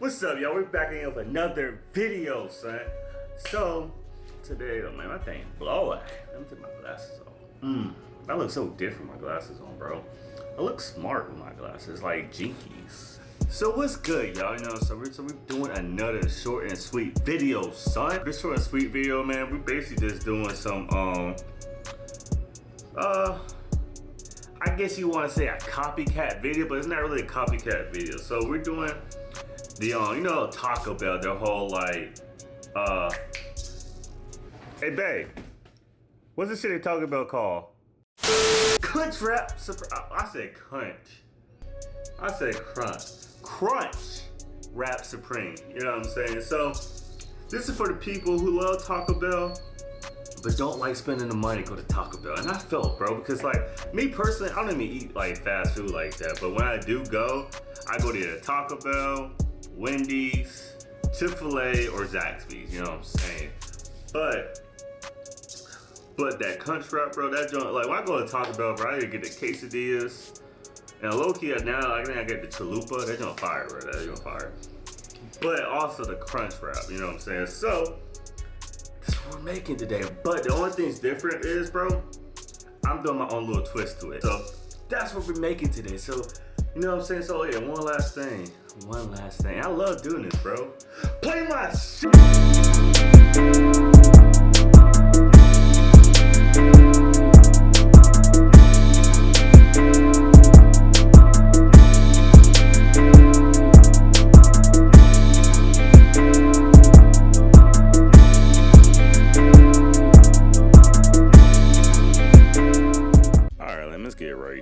What's up, y'all? We're back again with another video, son. So, today, oh man, my thing blowing. Let me take my glasses off. I look so different with my glasses on, bro. I look smart with my glasses, like jinkies. So what's good, y'all? You know, so we're doing another short and sweet video, son. This short and sweet video, man, we're basically just doing some, I guess you want to say a copycat video, but it's not really a copycat video. So we're doing the, you know, Taco Bell, their whole like, hey babe, what's this shit they Taco Bell called? Crunch wrap, I said crunch. I said crunch. Crunch wrap supreme, you know what I'm saying? So this is for the people who love Taco Bell, but don't like spending the money to go to Taco Bell. And I felt, bro, because like me personally, I don't even eat like fast food like that. But when I do go, I go to either Taco Bell, Wendy's, Chick-fil-A, or Zaxby's, you know what I'm saying? But that crunch wrap, bro, that joint, like when I go to Taco Bell, bro, I either get the quesadillas, and low-key now, I think I get the chalupa, that joint fire, bro, that joint fire. But also the crunch wrap, you know what I'm saying? So, that's what we're making today. But the only thing that's different is, bro, I'm doing my own little twist to it. So, that's what we're making today. So, you know what I'm saying? So, yeah, one last thing. I love doing this, bro. Play my shit.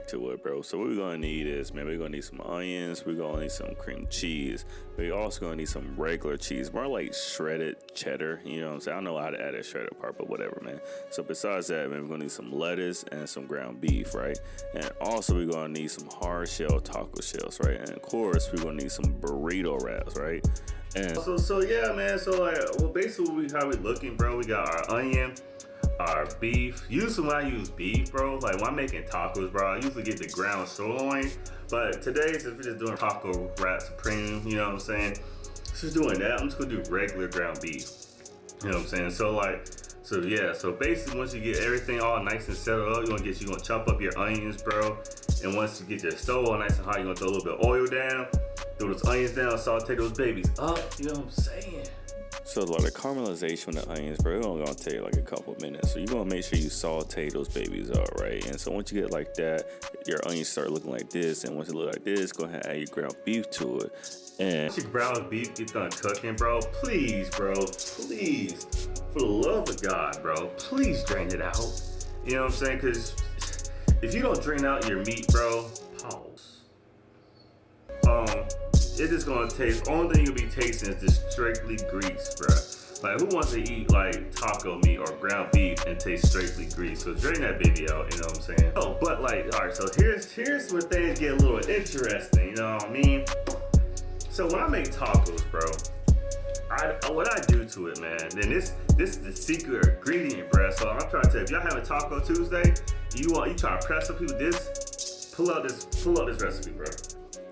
To it, bro. So what we're gonna need is, man, we're gonna need some onions, we're gonna need some cream cheese, we're also gonna need some regular cheese, more like shredded cheddar, you know what I'm saying? I don't know how to add that shredded part, but whatever, man. So besides that, man, we're gonna need some lettuce and some ground beef, right? And also we're gonna need some hard shell taco shells, right? And of course we're gonna need some burrito wraps, right? And so yeah, man, so like, well, basically how we looking, bro, we got our onion, our beef. Usually when I use beef, bro, like when I'm making tacos, bro, I usually get the ground sirloin. But today, since we're just doing taco wrap supreme, you know what I'm saying? Just doing that, I'm just gonna do regular ground beef. You know what I'm saying? So yeah, so basically once you get everything all nice and settled up, you're gonna chop up your onions, bro. And once you get your stove all nice and hot, you're gonna throw a little bit of oil down, throw those onions down, saute those babies up, you know what I'm saying? So like the caramelization of the onions, bro, it's only gonna take like a couple of minutes. So you're gonna make sure you saute those babies up, right? And so once you get like that, your onions start looking like this. And once it look like this, go ahead and add your ground beef to it. And once your ground beef get done cooking, bro, please, for the love of God, bro, please drain it out. You know what I'm saying? Because if you don't drain out your meat, bro, pause. It is gonna taste, only thing you'll be tasting is just strictly grease, bruh. Like, who wants to eat like taco meat or ground beef and taste strictly grease? So drain that baby out, you know what I'm saying? Oh, but like, all right, so here's where things get a little interesting, you know what I mean? So when I make tacos, bro, what I do to it, man, then this is the secret ingredient, bruh. So I'm trying to tell you, if y'all have a Taco Tuesday, you try to press some people this, pull out this recipe, bro.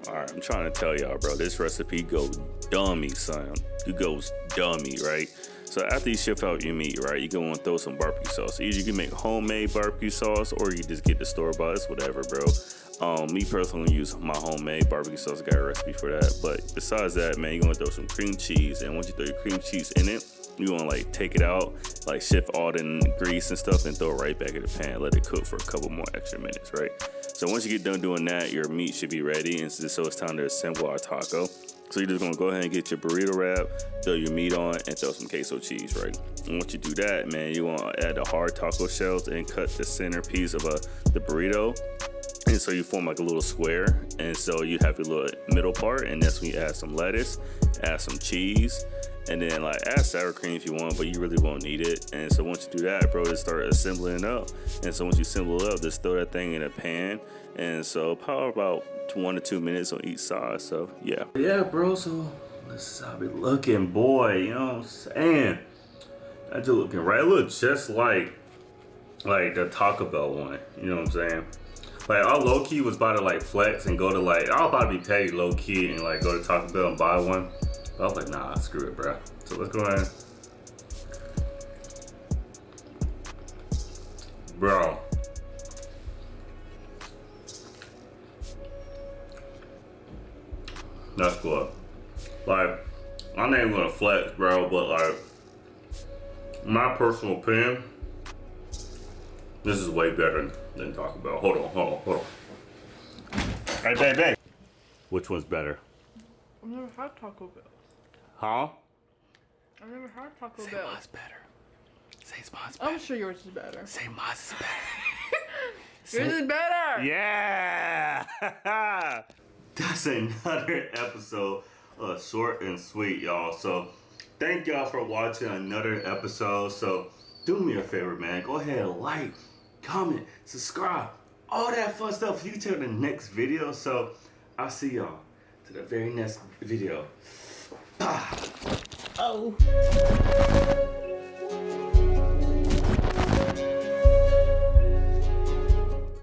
All right, I'm trying to tell y'all, bro, this recipe goes dummy, son. It goes dummy, right? So after you shift out your meat, right, you're going to throw some barbecue sauce. Either you can make homemade barbecue sauce or you just get the store-bought, whatever, bro. Me personally use my homemade barbecue sauce. I got a recipe for that. But besides that, man, you're going to throw some cream cheese. And once you throw your cream cheese in it, you want to like take it out, like shift all the grease and stuff and throw it right back in the pan. Let it cook for a couple more extra minutes, right? So once you get done doing that, your meat should be ready. And so it's time to assemble our taco. So you're just gonna go ahead and get your burrito wrap, throw your meat on, and throw some queso cheese, right? And once you do that, man, you wanna add the hard taco shells and cut the center piece of the burrito. And so you form like a little square. And so you have your little middle part, and that's when you add some lettuce, add some cheese, and then like add sour cream if you want, but you really won't need it. And so once you do that, bro, just start assembling it up. And so once you assemble it up, just throw that thing in a pan. And so probably about 1 to 2 minutes on each side. So yeah, bro, so this is how we looking, boy, you know what I'm saying? That just looking right. It looks just like the Taco Bell one, you know what I'm saying? Like, I low-key was about to like flex and go to like, I was about to be petty low-key and like go to Taco Bell and buy one. But I was like, nah, screw it, bro. So let's go ahead. Bro. That's good. Like, I'm not even gonna flex, bro, but like, my personal opinion, this is way better than Taco Bell. Hold on. Hey, babe. Which one's better? I've never had Taco Bell. Huh? I've never had Taco Say Bell. mine's better. Say mine's better. I'm sure yours is better. Say mine's is better. Yours is better! Yeah! That's another episode of Short and Sweet, y'all. So, thank y'all for watching another episode. So, do me a favor, man. Go ahead and like, comment, subscribe, all that fun stuff for you to the next video. So, I'll see y'all to the very next video. Bye. Oh.